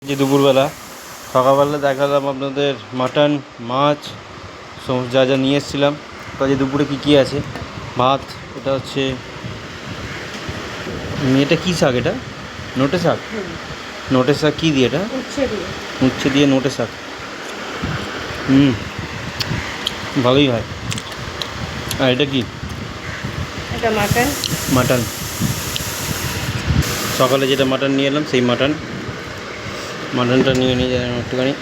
যে দুপুরবেলা সকালবেলা দেখালাম আপনাদের মাটন মাছ সমস্ত যা যা নিয়ে এসেছিলাম। কাজে দুপুরে কী আছে, ভাত, এটা হচ্ছে এটা কী শাক, এটা নোটে শাক। নোটে শাক কী দিয়ে, এটা উচ্ছে দিয়ে নোটে শাক। ভালোই হয়। আর এটা কি? এটা মাটন। মাটন সকালে যেটা মাটন নিয়ে এলাম সেই মাটনটা নিয়ে যাবেন একটুখানি।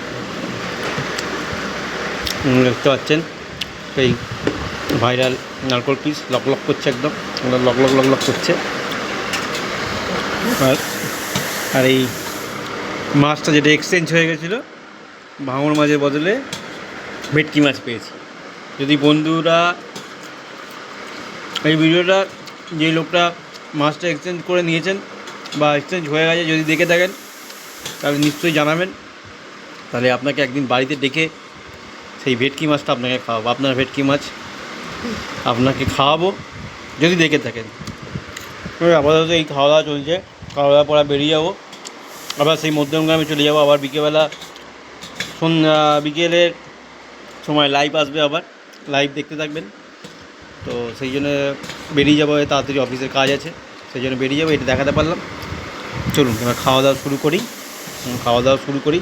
দেখতে পাচ্ছেন এই ভাইরাল নারকোল পিস লক করছে, একদম লক করছে। আর এই মাছটা যেটা এক্সচেঞ্জ হয়ে গেছিলো, ভাঙর মাছের বদলে ভেটকি মাছ পেয়েছি। যদি বন্ধুরা এই ভিডিওটা, যে লোকটা মাছটা এক্সচেঞ্জ করে নিয়েছেন বা এক্সচেঞ্জ হয়ে গেছে যদি দেখে থাকেন, তাহলে নিশ্চয়ই জানাবেন। তাহলে আপনাকে একদিন বাড়িতে ডেকে সেই ভেটকি মাছটা আপনাকে খাওয়াবো। আপনার ভেটকি মাছ আপনাকে খাওয়াবো যদি দেখে থাকেন। আপাতত এই খাওয়া দাওয়া চলছে, খাওয়া দাওয়া পরে বেরিয়ে যাবো, আবার সেই মধ্যমগ্রামে চলে যাবো। আবার বিকেলবেলা বিকেলের সময় লাইভ আসবে, আবার লাইভ দেখতে থাকবেন। তো সেই জন্য বেরিয়ে যাবো, তাড়াতাড়ি অফিসের কাজ আছে, সেই জন্য বেরিয়ে যাবো। এটা দেখাতে পারলাম। চলুন এবার খাওয়া দাওয়া শুরু করি।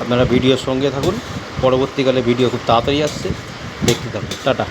আপনারা ভিডিওর সঙ্গে থাকুন, পরবর্তীকালে ভিডিও খুব তাড়াতাড়ি আসছে, দেখতে থাকুন। টাটা।